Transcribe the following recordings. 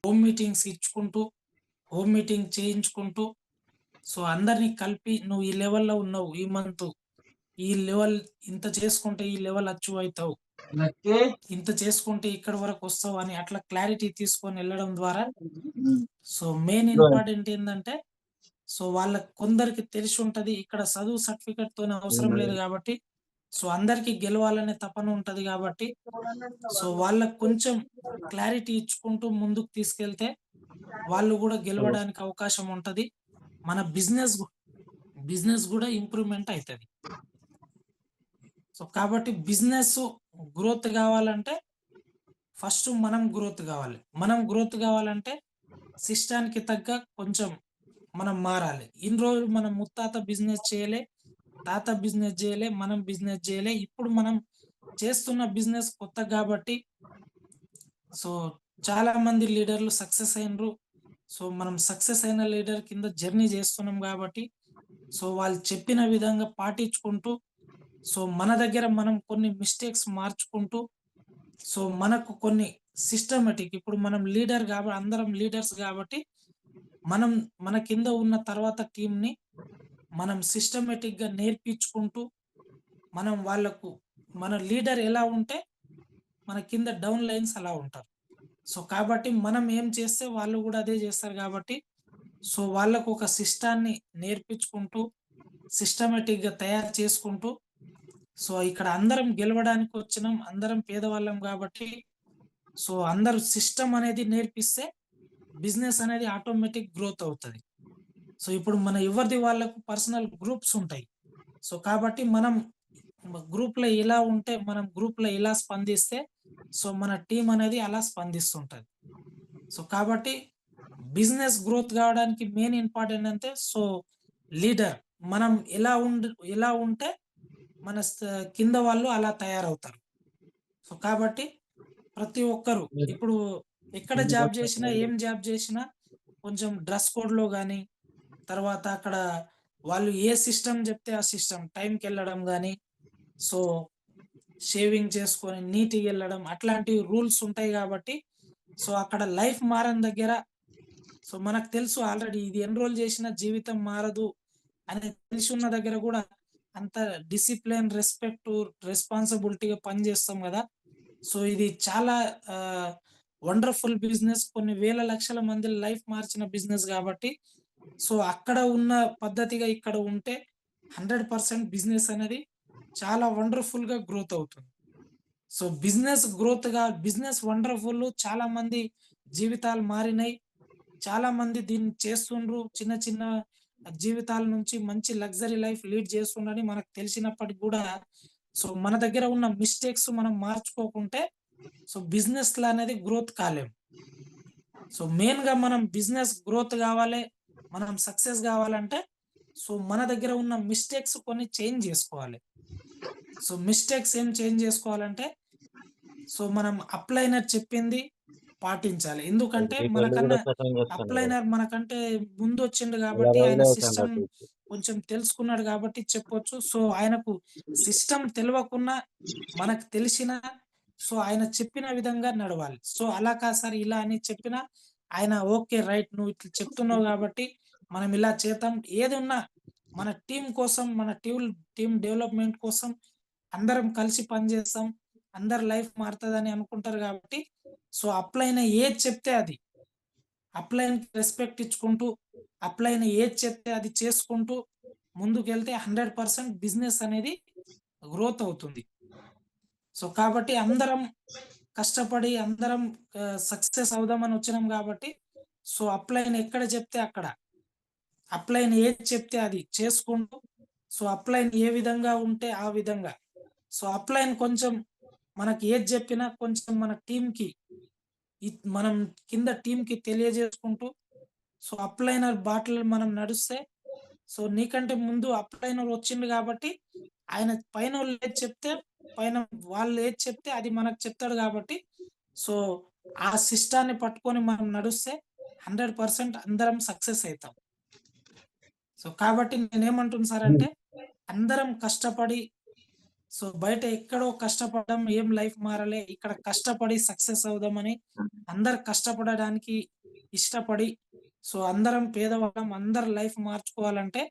Home meetings ఇచ్చుకుంటూ, home meeting చేయించుకుంటూ, so అందరిని కలిపి నువ్వు ఈ లెవెల్‌లో ఉన్నావు ఈ మంతు. ఈ లెవెల్ ఇంత చేసుకుంటే ఈ లెవెల్ అచీవ్ అయితావు. ఇంత చేసుకుంటే ఇక్కడి వరకొస్తావు అని అట్లా క్లారిటీ తీసుకొని ఎళ్ళడం ద్వారా సో మెయిన్ ఇంపార్టెంట్ ఏందంటే సో వాళ్ళకి కొందరికి తెలిసుంటది. ఇక్కడ చదువు సర్టిఫికేట్‌తోని అవసరం లేదు గాబట్టి, సో అందరికి గెలవాలనే తపన ఉంటది గాబట్టి, సో వాళ్ళకి కొంచెం క్లారిటీ ఇచ్చుకుంటూ ముందుకు తీసుకెళ్తే, వాళ్ళు గూడా గెలవడానికి అవకాశం ఉంటది. మన బిజినెస్ గూడా ఇంప్రూవ్‌మెంట్ అయితది. సో కాబట్టి బిజినెసు గ్రోత్ గావాలంటే, ఫస్ట్ మనం గ్రోత్ గావాలి. మనం గ్రోత్ గావాలంటే, సిస్టానికి తగ్గ కొంచెం మనం మారాలి. ఇన్ని రోజులు మన ముత్తాత బిజినెస్ చేయలే, తాత బిజినెస్ జేయలే, మనం బిజినెస్ జేయలే. ఇప్పుడు మనం చేస్తున్న బిజినెస్ కొత్తది గాబట్టి, సో చాలా మంది లీడర్‌లు సక్సెస్ అయిన్రు. సో మనం సక్సెస్ అయిన లీడర్ కింద జర్నీ జేస్తున్నాం గాబట్టి, సో వాళ్ళు చెప్పిన విధంగా పాటించుకుంటూ, సో మన దగ్గర మనం కొన్ని మిస్టేక్స్ మార్చుకుంటూ, సో మనకు కొన్ని సిస్టమాటిక్ ఇప్పుడు మనం అందరం లీడర్స్ గాబట్టి, మనం మన కింద ఉన్న తర్వాత టీమ్‌ని మనం సిస్టమాటిక్‌గా నేర్పించుకుంటూ, మనం వాళ్ళకు మన లీడర్ ఎలా ఉంటే, మన కింద డౌన్ లైన్స్ అలా ఉంటారు. సో, కాబట్టి మనం ఏం చేస్తే వాళ్ళు గూడా అదే జేస్తారు గాబట్టి, సో, వాళ్ళకు ఒక సిస్టాన్ని నేర్పించుకుంటూ, సిస్టమాటిక్‌గా తయారు చేసుకుంటూ, సో, ఇక్కడ అందరం గెలవడానికొచ్చినాం. అందరం పేదవాళ్ళం గాబట్టి, సో, అందరూ సిస్టమ్ అనేది నేర్పిస్తే, బిజినెస్ అనేది ఆటోమేటిక్ గ్రోత్ అవుతది. సో, ఇప్పుడు మన ఎవరిది వాళ్ళకు పర్సనల్ గ్రూప్స్ ఉంటాయి. సో, కాబట్టి మనం గ్రూప్‌లో ఎలా ఉంటే, మనం గ్రూప్‌లో ఎలా స్పందిస్తే, సో, మన టీమ్ అనేది అలా స్పందిస్తుంటది. సో, కాబట్టి బిజినెస్ గ్రోత్ గావడానికి మెయిన్ ఇంపార్టెంట్ అంటే, సో, లీడర్. మనం ఎలా ఉంటే, మన కింద వాళ్ళు అలా తయారవుతారు. సో, కాబట్టి ప్రతి ఒక్కరు ఇప్పుడు ఎక్కడ జాబ్ జేసినా, ఏం జాబ్ జేసినా కొంచెం డ్రెస్ కోడ్‌లో గాని, తర్వాత అక్కడ వాళ్ళు ఏ సిస్టమ్ జెప్తే ఆ సిస్టమ్ టైంకెళ్ళడం గాని, సో, షేవింగ్ చేసుకొని నీట్‌గెళ్ళడం అట్లాంటి రూల్స్ ఉంటాయి గాబట్టి, సో, అక్కడ లైఫ్ మారని దగ్గర సో, మనకు తెలుసు ఆల్రెడీ ఇది ఎన్రోల్ జేసినా జీవితం మారదు అని తెలిసున్న దగ్గర గూడా అంత డిసిప్లిన్, రెస్పాన్సిబిలిటీగా పని జేస్తాం గదా! సో, ఇది చాలా ఆహ్, వండర్‌ఫుల్ బిజినెస్. కొన్ని వేల లక్షల మంది లైఫ్ మార్చిన బిజినెస్ గాబట్టి, సో, అక్కడ ఉన్న పద్ధతిగా ఇక్కడ ఉంటే 100% బిజినెస్ అనేది చాలా వండర్‌ఫుల్‌గా గ్రోత్ అవుతుంది. సో, బిజినెస్ వండర్‌ఫుల్ చాలా మంది జీవితాలు మారినయి. చాలా మంది దీన్ని చేస్తుండ్రు. చిన్న చిన్న జీవితాల నుంచి మంచి లగ్జరీ లైఫ్ లీడ్ చేస్తుండ్రని మనకు తెలిసినప్పటికి గూడా, సో, మన దగ్గర ఉన్న మిస్టేక్స్ మనం మార్చుకోకుంటే, సో, బిజినెస్‌లో అనేది గ్రోత్ కాలేం. సో, మెయిన్‌గా మనం బిజినెస్ గ్రోత్ గావాలే, మనం సక్సెస్ గావాలంటే, సో, మన దగ్గర ఉన్న మిస్టేక్స్ కొన్ని చేంజ్ జేసుకోవాలి. సో, మిస్టేక్స్ ఏం చేంజ్ జేసుకోవాలంటే, సో, మనం అప్‌లైనర్ చెప్పింది పాటించాలి. ఎందుకంటే వెళ్లి మనకన్నా కూడా సెటింగ్ చేస్తాను. అప్‌లైనర్ మనకంటే ముందొచ్చిండు ఇలా గాబట్టి, ఆయన వదిలేసాను సిస్టమ్ అటు. కొంచెం తెలుసుకున్నాడు గాబట్టి చెప్పొచ్చు. సో, ఆయనకు సిస్టమ్ తెలవకున్నా, మనకు తెలిసినా, సో, ఆయన చెప్పిన విధంగా నడవాలి. సో, అలా కాదు సార్ ఇలా అని చెప్పినా, ఆయన ఓకే. రైట్. నువ్వు ఇట్లా చెప్తున్నావు గాబట్టి, మనం ఇలా చేద్దాం. ఏదున్నా మన టీమ్ కోసం, మన టీమ్ డెవలప్‌మెంట్ కోసం అందరం కలిసి పనిచేస్తాం. అందరి లైఫ్ మారుతదని అనుకుంటారు గాబట్టి, సో, అప్లైన ఏది చెప్తే అది. అప్లైన్‌కి రెస్పెక్ట్ ఇచ్చుకుంటూ, అప్లైన్ ఏది చెప్తే అది చేసుకుంటూ ముందుకెళ్తే 100% బిజినెస్ అనేది గ్రోత్ అవుతుంది. సో, కాబట్టి అందరం కష్టపడి అందరం సక్సెస్ అవుదామని వచ్చినాం గాబట్టి, సో, అప్లైన్ ఎక్కడ చెప్తే అక్కడ, అప్లైన్ ఏది చెప్తే అది చేసుకుంటూ, సో, అప్లైన్ ఏ విధంగా ఉంటే ఆ విధంగా. సో, అప్లైన్ కొంచెం మనకి ఏది జెప్పినా కొంచెం మన టీమ్‌కి మనం కింద టీమ్‌కి తెలియజేసుకుంటూ, సో, అప్లైనర్ బాటలో మనం నడుస్తే, సో, నీకంటే ముందు అప్లైనర్ వచ్చిండు గాబట్టి, ఆయన పైనోళ్ళు ఏది చెప్తే, పైన వాళ్ళు ఏది చెప్తే అది మనకు చెప్తాడు గాబట్టి, సో, ఆ సిస్టాన్ని పట్టుకొని మనం నడుస్తే 100% అందరం సక్సెస్ అయితాం. సో, కాబట్టి నేనేమంటున్నా సార్ అంటే, అందరం కష్టపడి సో బయట ఎక్కడో కష్టపడడం ఏం లైఫ్ మారలే. ఇక్కడ కష్టపడి సక్సెస్ అవుదామని అందరు కష్టపడడానికి ఇష్టపడి, సో అందరం పేదవాళ్ళం అందరి లైఫ్ మార్చుకోవాలంటే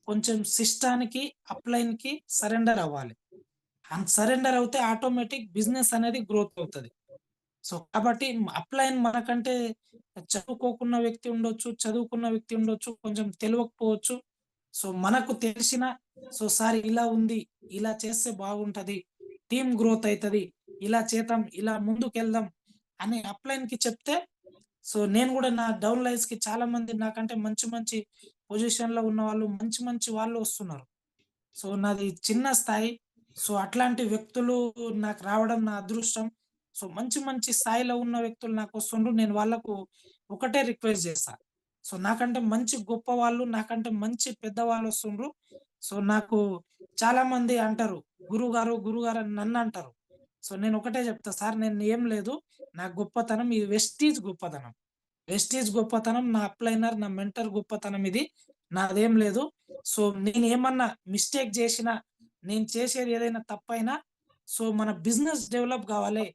కొంచెం సిస్టానికి, అప్‌లైన్‌కి సరెండర్ అవ్వాలి. సరెండర్ అవుతే ఆటోమేటిక్ బిజినెస్ అనేది గ్రోత్ అవుతది. సో, కాబట్టి అప్‌లైన్ మనకంటే చదువుకోకున్న వ్యక్తి ఉండొచ్చు, చదువుకున్న వ్యక్తి ఉండొచ్చు, కొంచెం తెలవకపోవచ్చు. సో, మనకు తెలిసిన సార్ ఇలా ఉంది, ఇలా చేస్తే బాగుంటది, టీమ్ గ్రోత్ అయితది, ఇలా చేద్దాం, ఇలా ముందుకెళ్దాం అని అప్‌లైన్‌కి చెప్తే, సో, నేను గూడా నా డౌన్ లైన్స్‌కి చాలా మంది నాకంటే మంచి మంచి పొజిషన్‌లో ఉన్నవాళ్ళు, మంచి మంచి వాళ్ళు వస్తున్నారు. సో, నాది చిన్న స్థాయి. సో, అట్లాంటి వ్యక్తులు నాకు రావడం నా అదృష్టం. సో, మంచి మంచి స్థాయిలో ఉన్న వ్యక్తులు నాకొస్తుండ్రు. నేను వాళ్ళకు ఒకటే రిక్వెస్ట్ చేస్తా. సో, నాకంటే మంచి గొప్పవాళ్ళు, నాకంటే మంచి పెద్దవాళ్ళొస్తుండ్రు. సో, నాకు చాలామంది అంటారు, "గురువుగారు, గురువుగారు" అని నన్నంటారు. సో, నేనొకటే చెప్తా, "సార్ నేను ఏం లేదు. నా గొప్పతనం ఇది వెస్టీజ్ గొప్పతనం." వెస్టీజ్ గొప్పతనం, నా అప్‌లైనర్, నా మెంటర్ గొప్పతనం ఇది. నాదేం లేదు. సో, నేనేమన్నా మిస్టేక్ జేషినా, నేను చేసేది ఏదైనా తప్పైనా, సో, మన బిజినెస్ డెవలప్ గావాలే,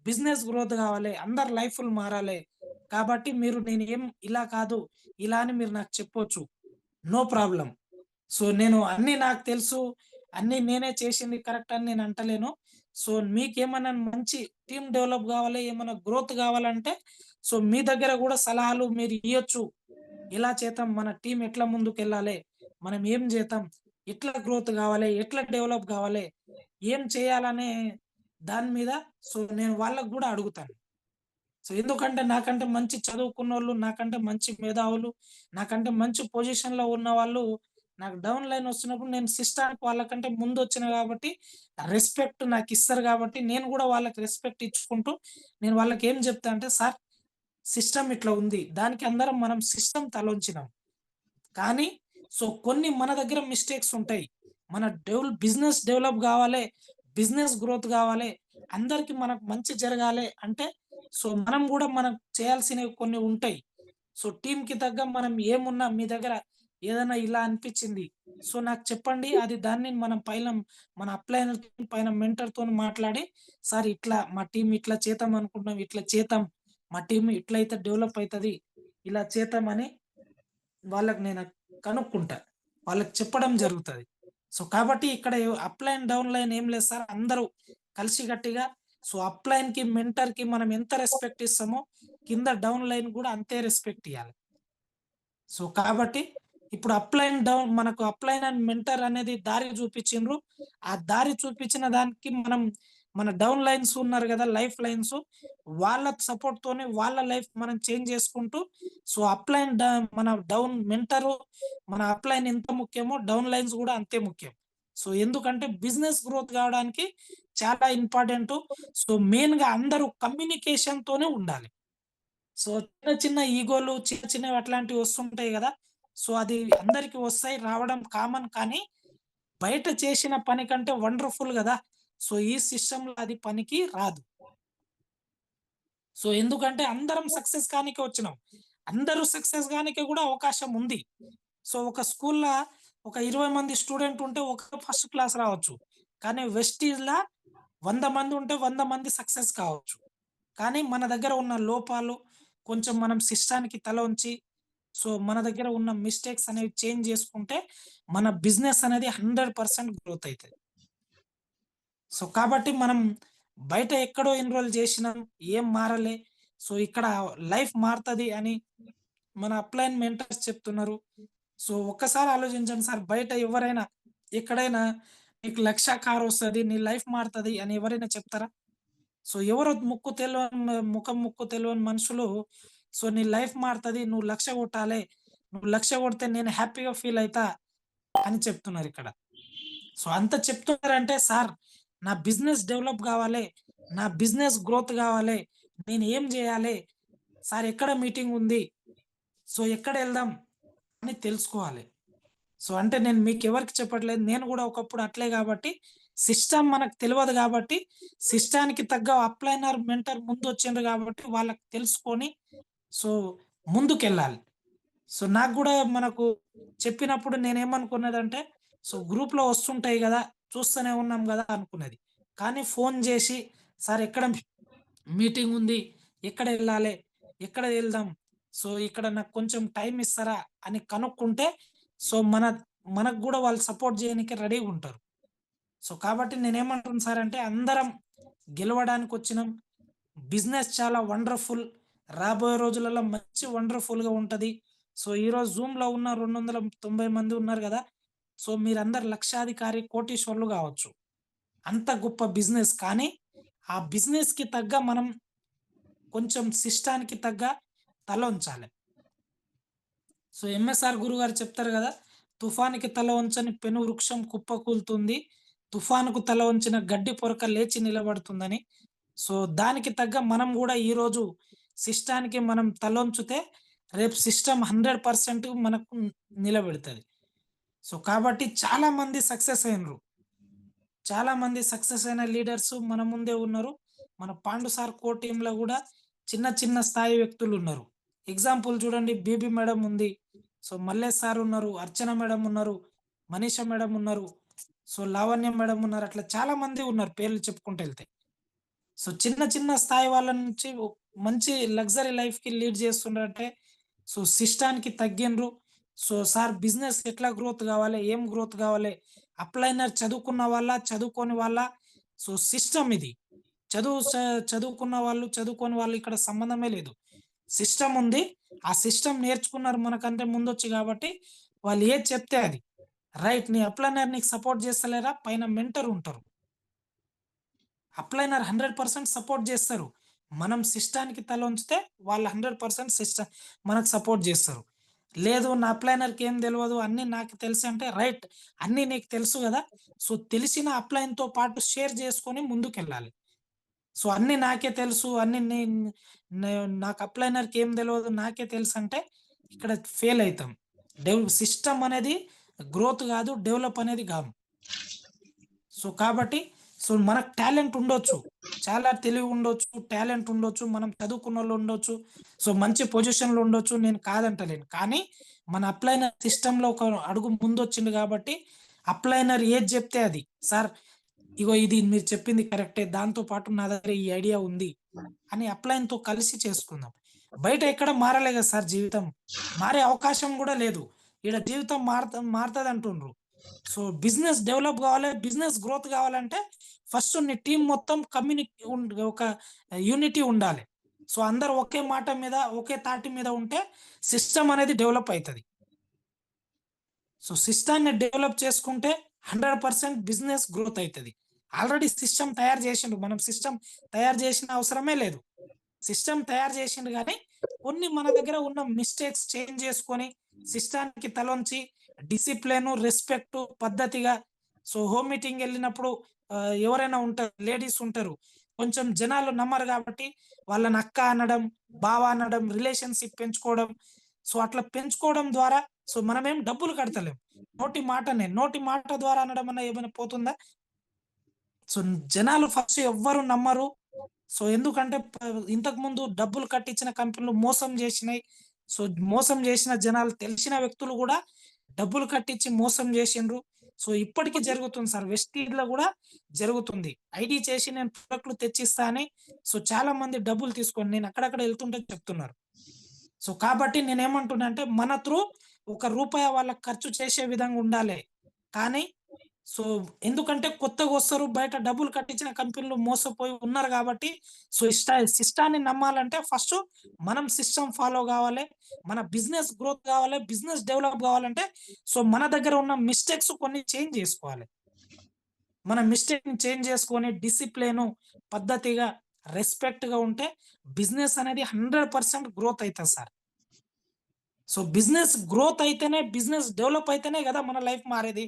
బిజినెస్ గ్రోత్ గావాలే, అందరి లైఫులు మారాలే. కాబట్టి మీరు నేనేం ఇలా కాదు, ఇలా అని మీరు నాకు చెప్పొచ్చు. No problem. సో, నేను అన్నీ నాకు తెలుసు. అన్నీ నేనే చేసింది కరెక్ట్ అని నేను అంటలేను. సో, మీకేమన్నా మంచి టీమ్ డెవలప్ గావాలి, ఏమన్నా గ్రోత్ గావాలంటే, సో, మీ దగ్గర గూడా సలహాలు మీరు ఇయ్యొచ్చు. ఎలా చేద్దాం? మన టీమ్ ఎట్లా ముందుకెళ్ళాలే? మనం ఏం జేద్దాం? ఎట్లా గ్రోత్ గావాలే? ఎట్లా డెవలప్ గావాలే? ఏం చేయాలనే దాని మీద నేను వాళ్ళకి గూడా అడుగుతాను. సో, ఎందుకంటే నాకంటే మంచి చదువుకున్నోళ్ళు, నాకంటే మంచి మేధావులు, నాకంటే మంచి పొజిషన్‌లో ఉన్నవాళ్ళు నాకు డౌన్ లైన్ వస్తున్నప్పుడు నేను సిస్టానికి వాళ్ళకంటే ముందొచ్చిన గాబట్టి, రెస్పెక్ట్ నాకిస్తారు గాబట్టి, నేను గూడా వాళ్ళకి రెస్పెక్ట్ ఇచ్చుకుంటూ, నేను వాళ్ళకేం జెప్తా అంటే, "సార్ సిస్టమ్ ఇట్లా ఉంది. దానికి అందరం మనం సిస్టమ్ తలొంచినాం. కానీ కొన్ని మన దగ్గర మిస్టేక్స్ ఉంటాయి. మన బిజినెస్ డెవలప్ గావాలే, బిజినెస్ గ్రోత్ గావాలే, అందరికి మనకు మంచి జరగాలే అంటే, మనం గూడా మనం చేయాల్సినవి కొన్ని ఉంటాయి. టీమ్‌కి తగ్గ మనం ఏమున్నా మీ దగ్గర ఏదైనా ఇలా అనిపిచ్చింది. నాకు చెప్పండి. అది దాన్ని మనం మన అప్లైనర్ పైన మెంటర్‌తోని మాట్లాడి, సార్ ఇట్లా మా టీమ్ ఇట్లా చేద్దాం అనుకుంటున్నాం. ఇట్లా చేద్దాం. మా టీమ్ ఇట్లయితే డెవలప్ అయితది. ఇలా చేద్దామని వాళ్ళకి నేను కనుక్కుంటా. వాళ్ళకి చెప్పడం జరుగుతది. కాబట్టి ఇక్కడ అప్ లైన్, డౌన్ లైన్ ఏం లేదు సార్. అందరూ కలిసికట్టిగా అప్ లైన్‌కి, మెంటర్‌కి మనం ఎంత రెస్పెక్ట్ ఇస్తామో, కింద డౌన్ లైన్ గూడా అంతే రెస్పెక్ట్ ఇయ్యాలి. కాబట్టి ఇప్పుడు అప్‌లైన్, డౌన్ మనకు అప్‌లైన్ అండ్ మెంటర్ అనేది దారి చూపిచ్చిండ్రు. ఆ దారి చూపించిన దానికి మన డౌన్ లైన్స్ ఉన్నారు గదా! లైఫ్ లైన్స్ వాళ్ళ సపోర్ట్‌తోని వాళ్ళ లైఫ్ మనం చేంజ్ చేసుకుంటూ అప్‌లైన్ మన డౌన్ మెంటరు, మన అప్‌లైన్ ఎంత ముఖ్యమో డౌన్ లైన్స్ గూడా అంతే ముఖ్యం. ఎందుకంటే బిజినెస్ గ్రోత్ కావడానికి చాలా ఇంపార్టెంటు. మెయిన్‌గా అందరూ కమ్యూనికేషన్‌తోనే ఉండాలి. చిన్న చిన్న ఈగోలు, చిన్న చిన్నవి అట్లాంటివి వస్తుంటాయి గదా! అది అందరికి వస్తాయి. రావడం కామన్. కానీ బయట చేసిన పని కంటే వండర్‌ఫుల్ గదా! ఈ సిస్టమ్‌లో అది పనికి రాదు. ఎందుకంటే అందరం సక్సెస్ కానీకే వచ్చినాం. అందరూ సక్సెస్ గానికి గూడా అవకాశం ఉంది. ఒక స్కూల్‌ల ఒక 20 మంది స్టూడెంట్ ఉంటే ఒకరు ఫస్ట్ క్లాస్ రావచ్చు. కానీ వెస్టీజ్‌ల 100 మంది ఉంటే 100 మంది సక్సెస్ కావచ్చు. కానీ మన దగ్గర ఉన్న లోపాలు కొంచెం మనం సిస్టానికి తల వంచి, మన దగ్గర ఉన్న మిస్టేక్స్ అనేవి చేంజ్ చేసుకుంటే, మన బిజినెస్ అనేది 100% గ్రోత్ అయితది. కాబట్టి మనం బయట ఎక్కడో ఎన్రోల్ చేసినాం, ఏం మారలే. ఇక్కడ లైఫ్ మారతది అని మన అప్‌లైన్ మెంటర్స్ చెప్తున్నారు. ఒక్కసారి ఆలోచించండి సార్. బయట ఎవరైనా, ఎక్కడైనా నీకు 1,00,000 కారొస్తది, నీ లైఫ్ మారతది అని ఎవరైనా చెప్తారా? ఎవరో ముఖం ముక్కు తెలవని మనుషులు నీ లైఫ్ మారతది. నువ్వు 1,00,000 కొట్టాలే. నువ్వు 1,00,000 కొడితే నేను హ్యాపీగా ఫీల్ అయితా అని చెప్తున్నారిక్కడ. అంత చెప్తున్నారంటే సార్ నా బిజినెస్ డెవలప్ గావాలే. నా బిజినెస్ గ్రోత్ గావాలే. నేను ఏం జేయాలే? సార్ ఎక్కడ మీటింగ్ ఉంది? ఎక్కడెళ్దాం అని తెలుసుకోవాలి. అంటే నేను మీకెవరికీ చెప్పట్లేదు. నేను గూడా ఒకప్పుడు అట్లే గాబట్టి, సిస్టమ్ మనకు తెలవదు గాబట్టి, సిస్టానికి తగ్గ అప్‌లైనర్, మెంటర్ ముందొచ్చిండ్రు గాబట్టి, వాళ్ళకి తెలుసుకొని సో, ముందుకెళ్ళాలి. నాకు గూడా మనకు చెప్పినప్పుడు నేనేమనుకున్నదంటే, గ్రూప్‌లో వస్తుంటాయి గదా! చూస్తూనే ఉన్నాం గదా! అనుకునేది. కానీ ఫోను జేసి, "సార్ ఎక్కడ మీటింగుంది? ఎక్కడెళ్ళాలే? ఎక్కడ ఎళ్దాం? సో, ఇక్కడ నాకు కొంచెం టైం ఇస్తారా?" అని కనుక్కుంటే, సో, మనకు గూడా వాళ్ళు సపోర్ట్ జేయనీకి రెడీగుంటారు. సో, కాబట్టి నేనేమంటున్నా సార్ అంటే, అందరం గెలవడానికొచ్చినాం. బిజినెస్ చాలా వండర్‌ఫుల్. రాబోయే రోజులలో మంచి వండర్‌ఫుల్‌గా ఉంటది. సో, ఈరోజు జూమ్‌లో ఉన్న 290 మంది ఉన్నారు గదా! సో, మీరందరూ లక్షాధికారి, కోటీశ్వరులు గావచ్చు. అంత గొప్ప బిజినెస్. కానీ, ఆ బిజినెస్‌కి తగ్గ మనం కొంచెం సిస్టానికి తగ్గ తలొంచాలి. సో, ఎంఎస్ఆర్ గురుగారు చెప్తారు గదా! "తుఫానుకి తల వంచని పెను వృక్షం కుప్పకూలుతుంది. తుఫానుకు తల వంచిన గడ్డి పొరక లేచి నిలబడుతుందని." సో, దానికి తగ్గ మనం గూడా ఈరోజు సిస్టానికి మనం తలొంచితే రేపు సిస్టమ్ 100% మనకు నిలబెడతది. సో, కాబట్టి చాలా మంది సక్సెస్ అయిండ్రు. చాలా మంది సక్సెస్ అయిన లీడర్స్ మన ముందే ఉన్నారు. మన పాండు సార్ కోర్ టీమ్‌లో గూడా చిన్న చిన్న స్థాయి వ్యక్తులున్నారు. ఎగ్జాంపుల్ చూడండి 'బీబీ' మేడమ్ ఉంది. సో, మల్లేష్ సార్ ఉన్నారు. అర్చన మేడమ్ ఉన్నారు. మనీషా మేడమ్ ఉన్నారు. సో, లావణ్య మేడమ్ ఉన్నారు. అట్లా చాలా మంది ఉన్నారు పేర్లు చెప్పుకుంటూ ఎళ్తే. సో, చిన్న చిన్న స్థాయి వాళ్ళ నుంచి మంచి లగ్జరీ లైఫ్‌కి లీడ్ చేస్తుండ్రంటే, సో, సిస్టానికి తగ్గిండ్రు. సో, సార్ బిజినెస్ ఎట్లా గ్రోత్ గావాలి? ఏం గ్రోత్ గావాలి? అప్లైనర్ చదువుకున్న వాళ్ళా? చదువుకోని వాళ్ళా? సో, సిస్టమ్ ఇది. చదువు స చదువుకున్న వాళ్ళు, చదువుకోని వాళ్ళు ఇక్కడ సంబంధమే లేదు. సిస్టమ్ ఉంది. ఆ సిస్టమ్ నేర్చుకున్నారు మనకంటే ముందొచ్చి గాబట్టి, వాళ్ళు ఏది చెప్తే అది. రైట్. నీ అప్లైనర్ నీకు సపోర్ట్ చేస్తలేరా? పైన మెంటర్ ఉంటారు. అప్లైనర్ 100% సపోర్ట్ జేస్తారు. మనం సిస్టానికి తల ఉంచితే వాళ్ళు 100% మనకు సపోర్ట్ జేస్తారు. లేదు నా అప్లైనర్‌కి ఏం తెలవదు అన్నీ నాకు తెలుసంటే రైట్. అన్నీ నీకు తెలుసు గదా! సో, తెలిసిన అప్లైన్‌తో పాటు షేర్ జేసుకొని ముందుకెళ్ళాలి. సో, అన్నీ నాకే తెలుసు అన్నీ నే నాకు అప్లైనర్‌కి ఏం తెలవదు నాకే తెలుసంటే ఇక్కడ ఫెయిల్ అయితాం. సిస్టమ్ అనేది గ్రోత్ గాదు. డెవలప్ అనేది గాదు. సో, కాబట్టి మనకు టాలెంట్ ఉండొచ్చు. చాలా తెలివి ఉండొచ్చు, టాలెంట్ ఉండొచ్చు, మనం చదువుకున్నోళ్ళు ఉండొచ్చు. సో, మంచి పొజిషన్‌లో ఉండొచ్చు. నేను కాదంటలేను. కానీ మన అప్లైనర్ సిస్టమ్‌లో ఒక అడుగు ముందొచ్చిండు గాబట్టి, అప్లైనర్ ఏది జెప్తే అది. సార్ ఇగో ఇది మీరు చెప్పింది కరెక్టే. దాంతో పాటు నా దగ్గర ఈ ఐడియా ఉంది. అని అప్లైన్‌తో కలిసి చేసుకుందాం. బయట ఎక్కడ మారలే గదా సార్ జీవితం. మారే అవకాశం గూడా లేదు. ఈడ జీవితం మారతదంటుండ్రు. సో, బిజినెస్ డెవలప్ గావాలి, బిజినెస్ గ్రోత్ గావాలంటే ఫస్ట్ నీ టీమ్ మొత్తం ఒక యూనిటీ ఉండాలి. సో, అందరూ ఒకే మాట మీద, ఒకే తాటి మీద ఉంటే సిస్టమ్ అనేది డెవలప్ అయితది. సో, సిస్టాన్ని డెవలప్ చేసుకుంటే 100% బిజినెస్ గ్రోత్ అయితది. ఆల్రెడీ సిస్టమ్ తయారు జేసిండు. మనం సిస్టమ్ తయారు జేసిన అవసరమే లేదు. సిస్టమ్ తయారు జేసిండు గానీ, కొన్ని మన దగ్గర ఉన్న మిస్టేక్స్ చేంజ్ జేసుకొని, సిస్టానికి తలొంచి డిసిప్లిను, రెస్పెక్టు, పద్ధతిగా హోమ్ మీటింగెళ్ళినప్పుడు ఎవరైనా ఉంటారు. లేడీస్ ఉంటారు. కొంచెం జనాలు నమ్మరు గాబట్టి, వాళ్ళని అక్క అనడం, బావ అనడం, రిలేషన్‌షిప్ పెంచుకోవడం. సో, అట్లా పెంచుకోవడం ద్వారా మనమేం డబ్బులు కడతలేం. నోటి మాట ద్వారా అనడం అన్నా ఏమైనా పోతుందా? సో, జనాలు ఫస్ట్ ఎవ్వరు నమ్మరు. సో, ఎందుకంటే ఇంతకుముందు డబ్బులు కట్టించిన కంపెనీలు మోసం జేసినాయి. సో, మోసం జేసిన జనాలు తెలిసిన వ్యక్తులు గూడా డబ్బులు కట్టించి మోసం జేసిండ్రు. సో, ఇప్పటికి జరుగుతుంది సార్. వెస్టీజ్‌లో గూడా జరుగుతుంది. ఐడీ చేసి నేను ప్రొడక్ట్‌లు తెచ్చిస్తా అని చాలా మంది డబ్బులు తీసుకొని నేను అక్కడక్కడ ఎళ్తుంటే చెప్తున్నారు. సో, కాబట్టి నేనేమంటున్నా అంటే మన త్రూ ఒక రూపాయి వాళ్ళకి ఖర్చు చేసే విధంగా ఉండాలే. కానీ సో, ఎందుకంటే కొత్తగొస్తారు. బయట డబ్బులు కట్టించిన కంపెనీలు మోసపోయి ఉన్నారు గాబట్టి, సిస్టాన్ని నమ్మాలంటే ఫస్టు మనం సిస్టమ్ ఫాలో గావాలి. మన బిజినెస్ గ్రోత్ గావాలి. బిజినెస్ డెవలప్ గావాలంటే, మన దగ్గర ఉన్న మిస్టేక్స్ కొన్ని చేంజ్ జేసుకోవాలి. మన మిస్టేక్‌ని చేంజ్ జేసుకొని డిసిప్లిను, పద్ధతిగా, రెస్పెక్ట్‌గా ఉంటే బిజినెస్ అనేది 100% గ్రోత్ అయితది సార్. సో, బిజినెస్ గ్రోత్ అయితేనే, బిజినెస్ డెవలప్ అయితేనే గదా! మన లైఫ్ మారేది.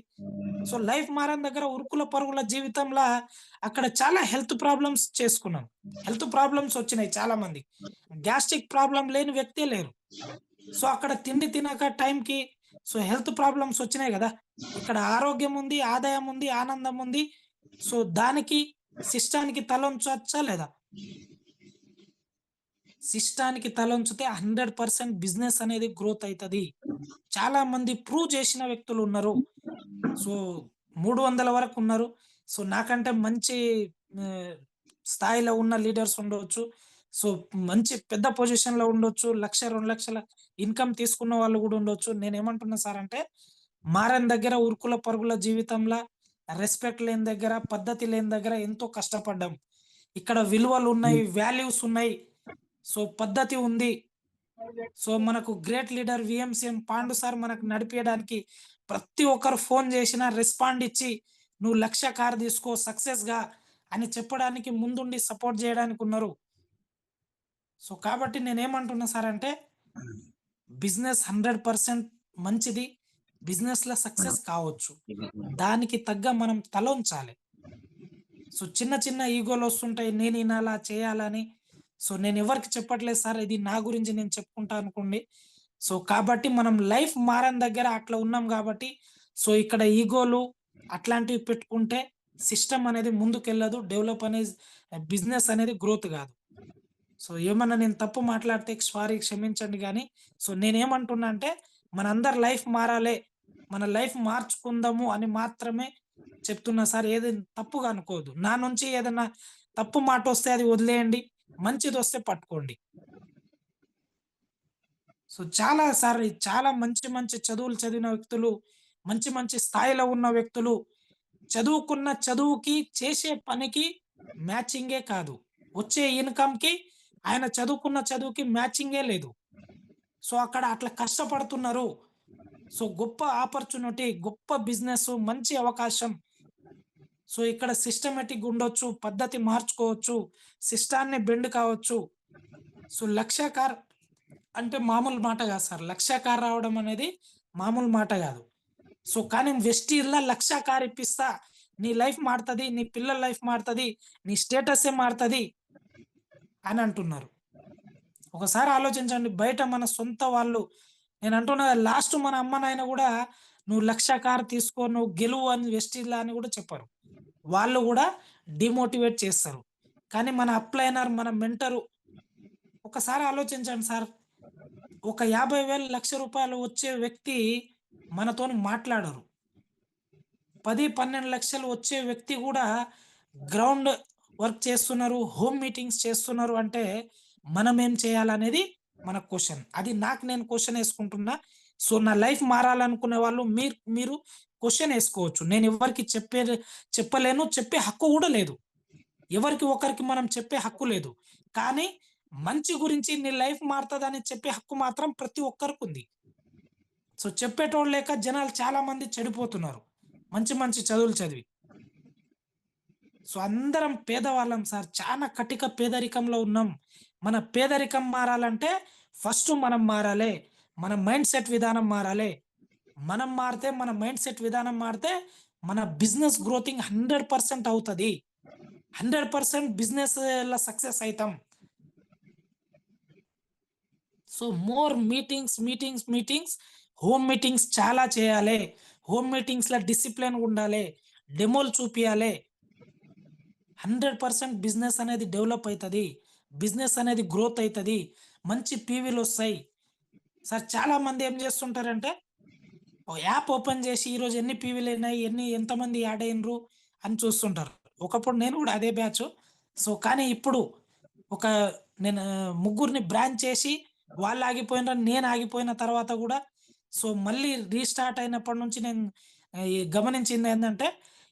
సో, లైఫ్ మారని దగ్గర ఉరుకుల పరుగుల జీవితంలా అక్కడ చాలా హెల్త్ ప్రాబ్లమ్స్ చేసుకున్నాం. హెల్త్ ప్రాబ్లమ్స్ వచ్చినాయి చాలా మందికి. గ్యాస్ట్రిక్ ప్రాబ్లమ్ లేని వ్యక్తే లేరు. సో, అక్కడ తిండి తినక టైంకి హెల్త్ ప్రాబ్లమ్స్ వచ్చినాయి గదా! ఇక్కడ ఆరోగ్యం ఉంది, ఆదాయం ఉంది, ఆనందం ఉంది. దానికి సిస్టానికి తలొంచొచ్చా లేదా? సిస్టానికి తలొంచితే 100% బిజినెస్ అనేది గ్రోత్ అయితది. చాలా మంది ప్రూవ్ చేసిన వ్యక్తులున్నారు. సో, 300 వరకు ఉన్నారు. సో, నాకంటే మంచి ఆహ్, స్థాయిలో ఉన్న లీడర్స్ ఉండవచ్చు. సో, మంచి పెద్ద పొజిషన్‌లో ఉండొచ్చు. 1,00,000, 2,00,000 ఇన్‌కమ్ తీసుకున్న వాళ్ళు గూడా ఉండొచ్చు. నేనేమంటున్నా సార్ అంటే, మారని దగ్గర ఉరుకుల పరుగుల జీవితంలా రెస్పెక్ట్ లేని దగ్గర, పద్ధతి లేని దగ్గర ఎంతో కష్టపడ్డాం. ఇక్కడ విలువలున్నాయి, హ్మ్. వాల్యూస్ ఉన్నాయి. సో, పద్ధతి ఉంది. సో, మనకు great leader VMCM Pandu sir మనకు నడిపియడానికి ప్రతి ఒక్కరు ఫోను జేసినా రెస్పాండ్ ఇచ్చి, "నువ్వు 1,00,000 కారు తీసుకో సక్సెస్‌గా" అని చెప్పడానికి ముందుండి సపోర్ట్ జేయడానికున్నారు. సో, కాబట్టి నేనేమంటున్నా సార్ అంటే, బిజినెస్ 100% మంచిది. బిజినెస్‌లో సక్సెస్ కావచ్చు. దానికి తగ్గ మనం తలొంచాలి. సో, చిన్న చిన్న ఈగోలొస్తుంటాయి. నేనినాలా చేయాలని. సో, నేనెవరికీ చెప్పట్లేదు సార్. ఇది నా గురించి నేను చెప్పుకుంటా అనుకోండి. సో, కాబట్టి మనం లైఫ్ మారని దగ్గర అట్లా ఉన్నాం గాబట్టి, సో, ఇక్కడ ఈగోలు అట్లాంటివి పెట్టుకుంటే సిస్టమ్ అనేది ముందుకెళ్ళదు. డెవలప్ అనేది బిజినెస్ అనేది గ్రోత్ గాదు. సో, ఏమన్నా నేను తప్పు మాట్లాడితే సారీ క్షమించండి గానీ, సో, నేనేమంటున్నా అంటే మనందరి లైఫ్ మారాలే. మన లైఫ్ మార్చుకుందాము అని మాత్రమే చెప్తున్నా సార్. ఏది తప్పుగా అనుకోవద్దు. నా నుంచి ఏదన్నా తప్పు మాటొస్తే అది వదిలేయండి. మంచిదొస్తే పట్టుకోండి. సో, చాలా సార్ చాలా మంచి మంచి చదువులు చదివిన వ్యక్తులు, మంచి మంచి స్థాయిలో ఉన్న వ్యక్తులు, చదువుకున్న చదువుకి, చేసే పనికి మ్యాచింగే కాదు. వచ్చే ఇన్‌కమ్‌కి ఆయన చదువుకున్న చదువుకి మ్యాచింగే లేదు. సో, అక్కడ అట్లా కష్టపడుతున్నారు. సో, గొప్ప ఆపర్చునిటీ, గొప్ప బిజినెసు, మంచి అవకాశం. సో, ఇక్కడ సిస్టమాటిక్‌గా ఉండొచ్చు. పద్ధతి మార్చుకోవచ్చు. సిస్టాన్ని బెండ్ కావచ్చు. సో, 1,00,000 కార్ అంటే మామూలు మాట గాదు సార్. 1,00,000 కార్ రావడం అనేది మామూలు మాట గాదు. సో, కానీ వెస్టీజ్‌ల 1,00,000 కార్ ఇప్పిస్తా. నీ లైఫ్ మారుతది. నీ పిల్లల లైఫ్ మారుతది. నీ స్టేటస్సే మారుతది అని అంటున్నారు. ఒకసారి ఆలోచించండి. బయట మన సొంత వాళ్ళు నేనంటున్నా లాస్ట్ మన అమ్మ, నాయన గూడా "నువ్వు 1,00,000 కార్ తీసుకో. నువ్వు గెలువు" అని వెస్టీజ్‌లా అని గూడా చెప్పరు. వాళ్ళు గూడా డీమోటివేట్ చేస్తారు. కానీ మన అప్‌లైనర్, మన మెంటరు ఒకసారి ఆలోచించండి సార్. ఒక 50,000, రూ. 1,00,000 వచ్చే వ్యక్తి మనతోని మాట్లాడరు. 10, 12 లక్షలు వచ్చే వ్యక్తి గూడా గ్రౌండ్ వర్క్ చేస్తున్నారు. హోమ్ మీటింగ్స్ చేస్తున్నారు అంటే మనమేం చేయాలనేది మన క్వెషన్. అది నాకు నేను క్వెషన్ యేసుకుంటున్నా. సో, నా లైఫ్ మారాలనుకునే వాళ్ళు మీరు క్వెషన్ యేసుకోవచ్చు. నేనెవ్వరికీ చెప్పలేను. చెప్పే హక్కు గూడా లేదు. ఎవరికి ఒకరికి మనం చెప్పే హక్కు లేదు. కానీ మంచి గురించి నీ లైఫ్ మారుతదని చెప్పే హక్కు మాత్రం ప్రతి ఒక్కరికుంది. సో, చెప్పేటోళ్ళు లేక జనాలు చాలా మంది చెడిపోతున్నారు. మంచి మంచి చదువులు చదివి. సో, అందరం పేదవాళ్ళం సార్. చానా కటిక పేదరికంలో ఉన్నాం. మన పేదరికం మారాలంటే ఫస్ట్ మనం మారాలే. మన మైండ్ సెట్ విధానం మారాలే. మనం మారితే మన మైండ్ సెట్ విధానం మారితే మన బిజినెస్ గ్రోతింగ్ 100% అవుతది. 100% బిజినెస్‌ల సక్సెస్ అయితాం. So, more meetings. Home meetings చాలా చేయాలే. హోమ్ మీటింగ్స్‌ల డిసిప్లిన్‌గుండాలే. డెమోలు చూపియాలే. 100% బిజినెస్ అనేది డెవలప్ అయితది. బిజినెస్ అనేది గ్రోత్ అయితది. మంచి పీవీలొస్తాయి. సార్ చాలామంది ఏం జేస్తుంటారంటే, ఓ యాప్ ఓపెన్ జేసి ఈరోజు ఎన్ని పీవీలయినాయి, ఎంతమంది యాడ్ అయిండ్రు అని చూస్తుంటారు. ఒకప్పుడు నేను గూడా అదే బ్యాచు. సో, కానీ ఇప్పుడు ఒక నేను ముగ్గురిని బ్రాంచ్ చేసి వాళ్ళాగిపోయినరని నేను ఆగిపోయిన తర్వాత గూడా సో, మళ్ళీ రీస్టార్ట్ అయినప్పటి నుంచి నేను గమనించిందేందంటే,